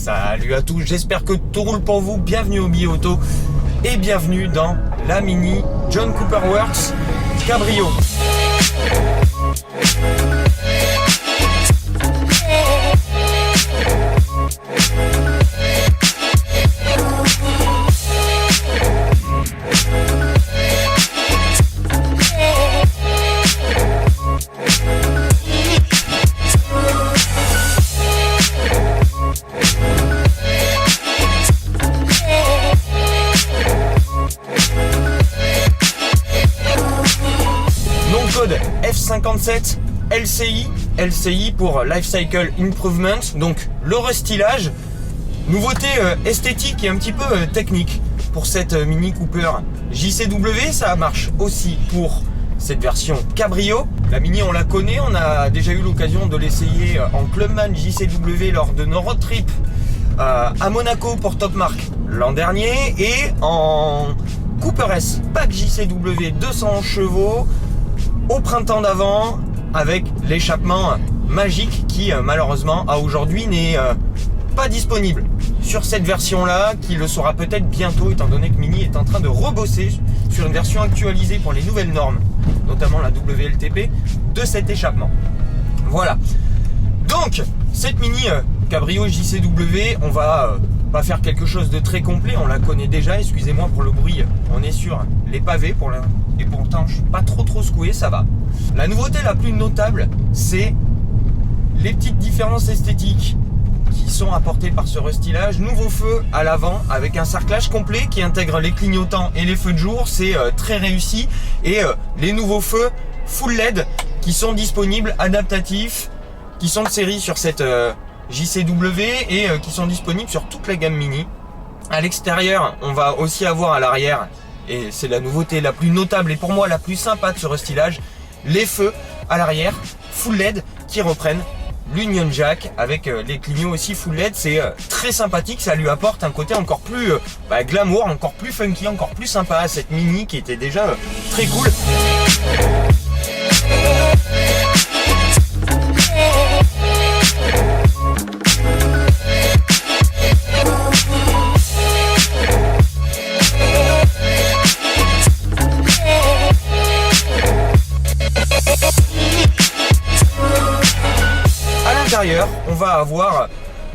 Salut à tous, j'espère que tout roule pour vous. Bienvenue au Billet Auto et bienvenue dans la Mini John Cooper Works Cabrio. Code F57 LCI pour Life Cycle Improvement, donc le restylage, nouveauté esthétique et un petit peu technique pour cette Mini Cooper JCW. Ça marche aussi pour cette version Cabrio. La Mini, on la connaît, on a déjà eu l'occasion de l'essayer en Clubman JCW lors de nos road trips à Monaco pour Top Mark l'an dernier, et en Cooper S Pack JCW 200 chevaux au printemps d'avant avec l'échappement magique qui malheureusement à aujourd'hui n'est pas disponible sur cette version là, qui le sera peut-être bientôt étant donné que Mini est en train de rebosser sur une version actualisée pour les nouvelles normes, notamment la WLTP de cet échappement. Voilà, donc cette Mini Cabrio JCW, on va pas faire quelque chose de très complet, on la connaît déjà, excusez-moi pour le bruit, on est sur les pavés pour la... et pourtant je suis pas trop secoué, ça va. La nouveauté la plus notable, c'est les petites différences esthétiques qui sont apportées par ce restylage. Nouveau feu à l'avant avec un cerclage complet qui intègre les clignotants et les feux de jour, c'est très réussi, et les nouveaux feux full LED qui sont disponibles, adaptatifs, qui sont de série sur cette JCW et qui sont disponibles sur toute la gamme Mini. À l'extérieur, on va aussi avoir à l'arrière, et c'est la nouveauté la plus notable et pour moi la plus sympa de ce restylage, les feux à l'arrière full LED qui reprennent l'Union Jack avec les clignots aussi full LED. C'est très sympathique, ça lui apporte un côté encore plus glamour, encore plus funky, encore plus sympa à cette Mini qui était déjà très cool. On va avoir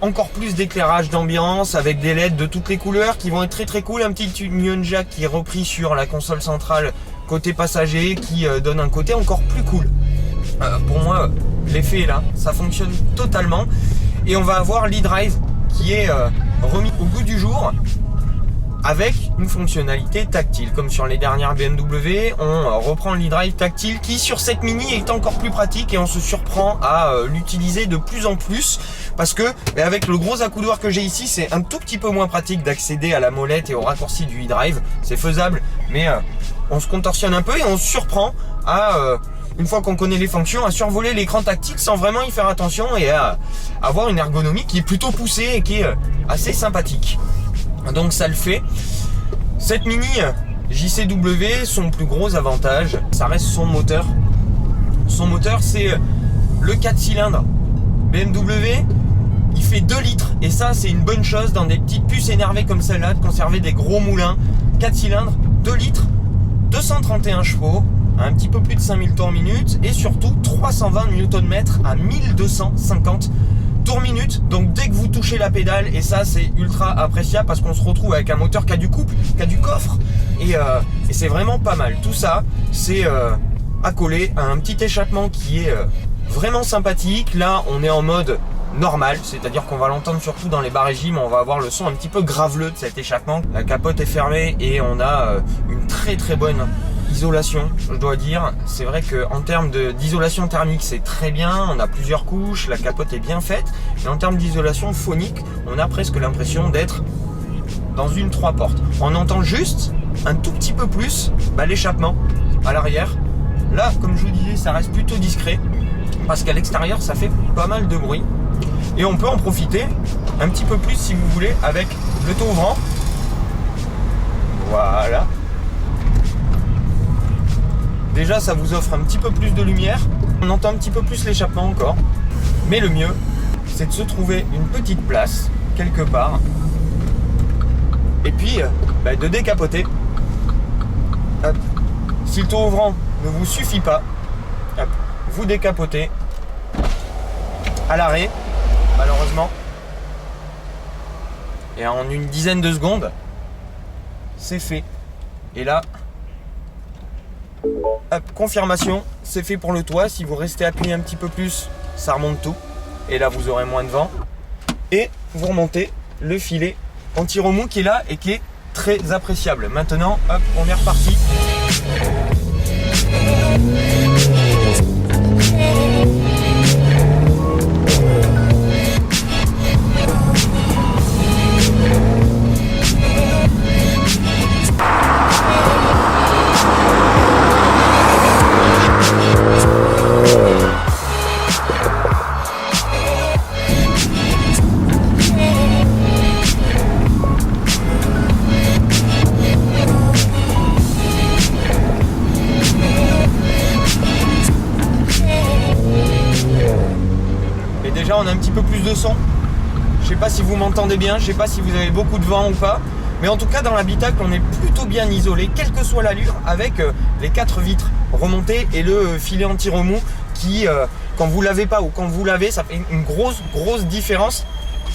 encore plus d'éclairage d'ambiance avec des LED de toutes les couleurs qui vont être très cool. Un petit Union Jack qui est repris sur la console centrale côté passager qui donne un côté encore plus cool. Pour moi, l'effet est là, ça fonctionne totalement. Et on va avoir l'e-drive qui est remis au goût du jour avec une fonctionnalité tactile. Comme sur les dernières BMW, on reprend l'e-drive tactile qui sur cette Mini est encore plus pratique, et on se surprend à l'utiliser de plus en plus parce que avec le gros accoudoir que j'ai ici, c'est un tout petit peu moins pratique d'accéder à la molette et au raccourci du e-drive. C'est faisable, mais on se contorsionne un peu et on se surprend à une fois qu'on connaît les fonctions, à survoler l'écran tactile sans vraiment y faire attention et à avoir une ergonomie qui est plutôt poussée et qui est assez sympathique. Donc ça le fait. Cette Mini JCW, son plus gros avantage, ça reste son moteur. Son moteur, c'est le 4 cylindres BMW. Il fait 2 litres et ça c'est une bonne chose dans des petites puces énervées comme celle-là, de conserver des gros moulins. 4 cylindres, 2 litres, 231 chevaux, un petit peu plus de 5000 tours minute, et surtout 320 Nm à 1250 tours minute. Donc dès que vous touchez la pédale, et ça c'est ultra appréciable parce qu'on se retrouve avec un moteur qui a du couple, qui a du coffre, et c'est vraiment pas mal. Tout ça c'est accolé à un petit échappement qui est vraiment sympathique. Là on est en mode normal, c'est-à-dire qu'on va l'entendre surtout dans les bas régimes, on va avoir le son un petit peu graveleux de cet échappement. La capote est fermée et on a une très bonne isolation, je dois dire. C'est vrai qu'en termes d'isolation thermique, c'est très bien, on a plusieurs couches, la capote est bien faite, et en termes d'isolation phonique, on a presque l'impression d'être dans une 3 portes. On entend juste un tout petit peu plus l'échappement à l'arrière. Là, comme je vous disais, ça reste plutôt discret, parce qu'à l'extérieur, ça fait pas mal de bruit. Et on peut en profiter un petit peu plus si vous voulez avec le taux ouvrant. Voilà. Déjà ça vous offre un petit peu plus de lumière. On entend un petit peu plus l'échappement encore. Mais le mieux, c'est de se trouver une petite place quelque part et puis de décapoter. Hop. Si le tour ouvrant ne vous suffit pas, hop, vous décapotez à l'arrêt, malheureusement, et en une dizaine de secondes, c'est fait. Et là, hop, confirmation, c'est fait pour le toit. Si vous restez appuyé un petit peu plus, ça remonte tout. Et là, vous aurez moins de vent. Et vous remontez le filet anti-remous qui est là et qui est très appréciable. Maintenant, hop, on est reparti. Déjà on a un petit peu plus de son. Je sais pas si vous m'entendez bien, je sais pas si vous avez beaucoup de vent ou pas, mais en tout cas dans l'habitacle on est plutôt bien isolé, quelle que soit l'allure, avec les 4 vitres remontées et le filet anti-remous qui, quand vous l'avez pas ou quand vous l'avez, ça fait une grosse différence.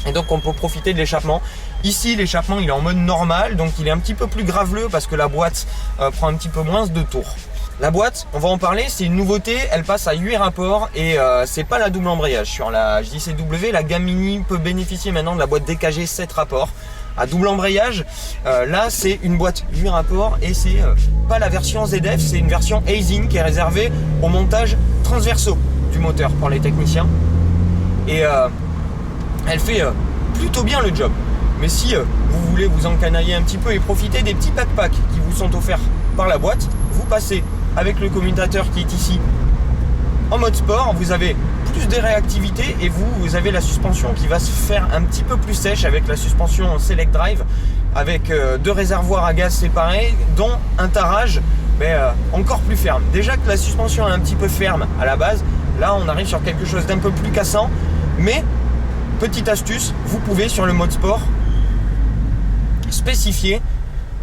Et donc on peut profiter de l'échappement. Ici l'échappement il est en mode normal, donc il est un petit peu plus graveleux parce que la boîte prend un petit peu moins de tours. La boîte, on va en parler, c'est une nouveauté, elle passe à 8 rapports et c'est pas la double embrayage. Sur la JCW, la gamme mini peut bénéficier maintenant de la boîte DKG 7 rapports. À double embrayage, là c'est une boîte 8 rapports et c'est pas la version ZF, c'est une version Aisin qui est réservée au montage transversaux du moteur pour les techniciens. Et elle fait plutôt bien le job. Mais si vous voulez vous encanailler un petit peu et profiter des petits pack-packs qui vous sont offerts par la boîte, vous passez avec le commutateur qui est ici en mode sport, vous avez plus de réactivité et vous avez la suspension qui va se faire un petit peu plus sèche avec la suspension Select Drive avec 2 réservoirs à gaz séparés dont un tarage encore plus ferme. Déjà que la suspension est un petit peu ferme à la base, là on arrive sur quelque chose d'un peu plus cassant, mais petite astuce, vous pouvez sur le mode sport spécifier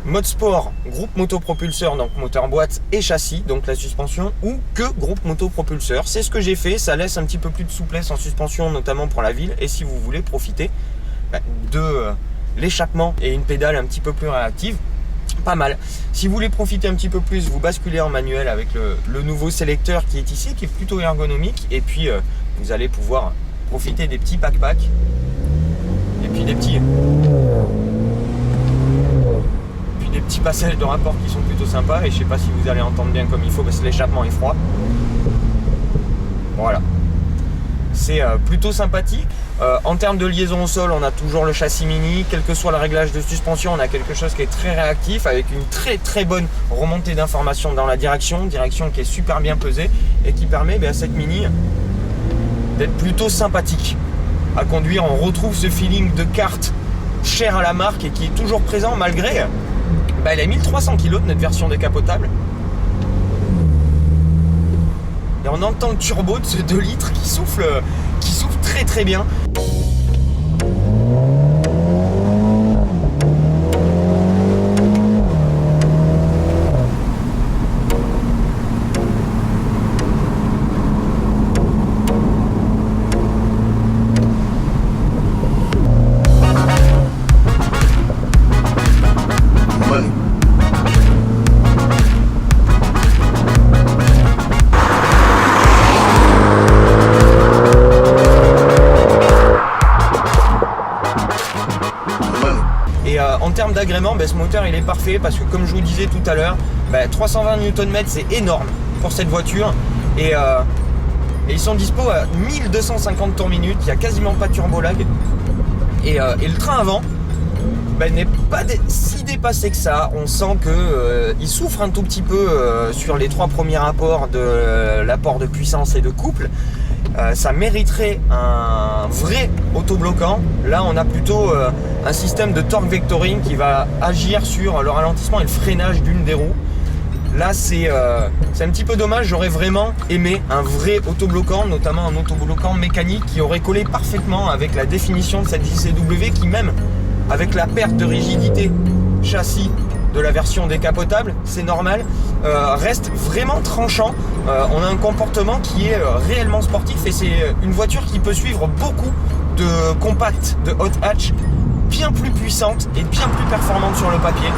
mode sport, groupe motopropulseur, donc moteur boîte et châssis, donc la suspension, ou que groupe motopropulseur. C'est ce que j'ai fait, ça laisse un petit peu plus de souplesse en suspension, notamment pour la ville. Et si vous voulez profiter de l'échappement et une pédale un petit peu plus réactive, pas mal. Si vous voulez profiter un petit peu plus, vous basculez en manuel avec le nouveau sélecteur qui est ici, qui est plutôt ergonomique. Et puis vous allez pouvoir profiter des petits pack-packs et puis des petits passages de rapport qui sont plutôt sympas. Et je sais pas si vous allez entendre bien comme il faut parce que l'échappement est froid. Voilà, c'est plutôt sympathique. En termes de liaison au sol, on a toujours le châssis mini. Quel que soit le réglage de suspension, on a quelque chose qui est très réactif avec une très bonne remontée d'informations dans la direction qui est super bien pesée et qui permet à cette mini d'être plutôt sympathique à conduire. On retrouve ce feeling de kart cher à la marque et qui est toujours présent malgré elle a 1300 kg de notre version décapotable. Et on entend le turbo de ce 2 litres qui souffle très bien. En termes d'agrément, ce moteur il est parfait parce que comme je vous disais tout à l'heure, 320 Nm c'est énorme pour cette voiture et ils sont dispo à 1250 tours minute, il n'y a quasiment pas de turbo lag et le train avant n'est pas si dépassé que ça. On sent que il souffre un tout petit peu sur les 3 premiers rapports de l'apport de puissance et de couple. Ça mériterait un vrai autobloquant. Là on a plutôt un système de torque vectoring qui va agir sur le ralentissement et le freinage d'une des roues. Là, c'est un petit peu dommage. J'aurais vraiment aimé un vrai autobloquant, notamment un autobloquant mécanique qui aurait collé parfaitement avec la définition de cette JCW qui, même avec la perte de rigidité châssis de la version décapotable, c'est normal, reste vraiment tranchant. On a un comportement qui est réellement sportif et c'est une voiture qui peut suivre beaucoup de compacts, de hot hatch bien plus puissante et bien plus performante sur le papier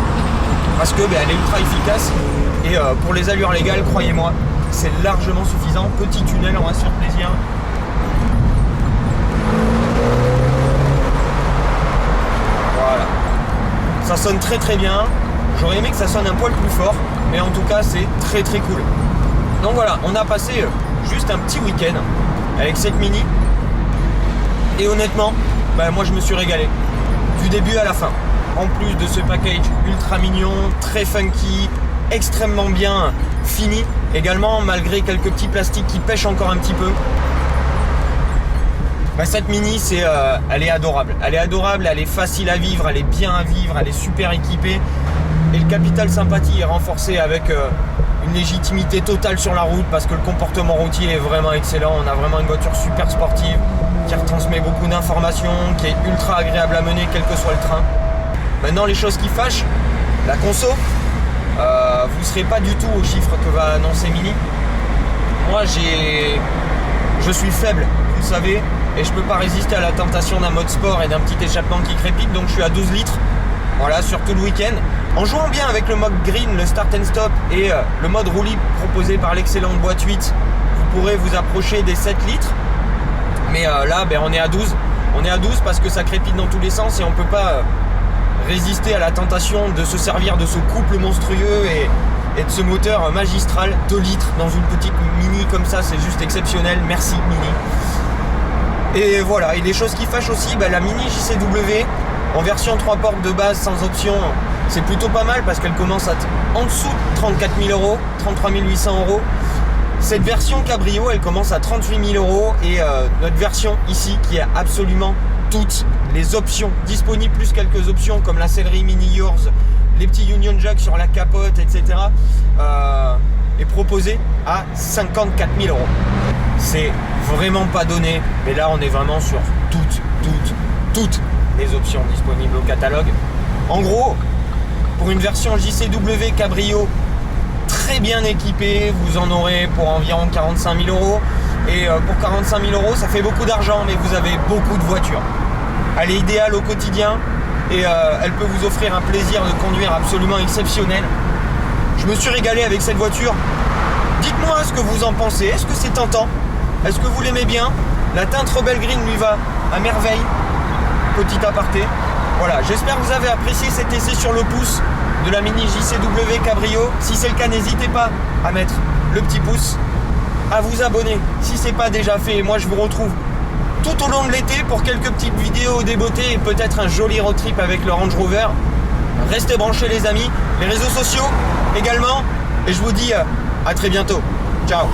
parce que elle est ultra efficace et pour les allures légales, croyez-moi, c'est largement suffisant. Petit tunnel, on va se faire plaisir. Voilà, ça sonne très très bien. J'aurais aimé que ça sonne un poil plus fort, mais en tout cas c'est très très cool. Donc voilà, on a passé juste un petit week-end avec cette Mini et honnêtement, moi je me suis régalé du début à la fin. En plus de ce package ultra mignon, très funky, extrêmement bien fini également, malgré quelques petits plastiques qui pêchent encore un petit peu. Cette Mini, elle est adorable. Elle est adorable, elle est facile à vivre, elle est bien à vivre, elle est super équipée. Et le capital sympathie est renforcé avec une légitimité totale sur la route parce que le comportement routier est vraiment excellent. On a vraiment une voiture super sportive qui retransmet beaucoup d'informations, qui est ultra agréable à mener quel que soit le train. Maintenant, les choses qui fâchent, la conso, vous ne serez pas du tout au chiffre que va annoncer Mini. Moi, je suis faible, vous le savez, et je ne peux pas résister à la tentation d'un mode sport et d'un petit échappement qui crépite, donc je suis à 12 litres. Voilà, sur tout le week-end. En jouant bien avec le mode green, le start and stop et le mode roue libre proposé par l'excellente boîte 8, vous pourrez vous approcher des 7 litres. Mais là, on est à 12. On est à 12 parce que ça crépite dans tous les sens et on ne peut pas résister à la tentation de se servir de ce couple monstrueux et de ce moteur magistral. 2 litres dans une petite Mini comme ça, c'est juste exceptionnel. Merci Mini. Et voilà, et les choses qui fâchent aussi, la Mini JCW en version 3 portes de base sans option, c'est plutôt pas mal parce qu'elle commence à en dessous de 34 000 euros, 33 800 euros. Cette version cabrio, elle commence à 38 000 euros et notre version ici qui a absolument toutes les options disponibles, plus quelques options comme la sellerie Mini Yours, les petits Union Jack sur la capote, etc. est proposée à 54 000 euros. C'est vraiment pas donné, mais là on est vraiment sur toutes les options disponibles au catalogue. En gros, pour une version JCW cabrio très bien équipée, vous en aurez pour environ 45 000 euros. Et pour 45 000 euros, ça fait beaucoup d'argent, mais vous avez beaucoup de voitures. Elle est idéale au quotidien et elle peut vous offrir un plaisir de conduire absolument exceptionnel. Je me suis régalé avec cette voiture. Dites-moi ce que vous en pensez. Est-ce que c'est tentant? Est-ce que vous l'aimez bien? La teinte Rebel Green lui va à merveille. Petit aparté. Voilà, j'espère que vous avez apprécié cet essai sur le pouce de la Mini JCW Cabrio. Si c'est le cas, n'hésitez pas à mettre le petit pouce, à vous abonner si c'est pas déjà fait. Et moi, je vous retrouve tout au long de l'été pour quelques petites vidéos des beautés et peut-être un joli road trip avec le Range Rover. Restez branchés les amis, les réseaux sociaux également. Et je vous dis à très bientôt. Ciao.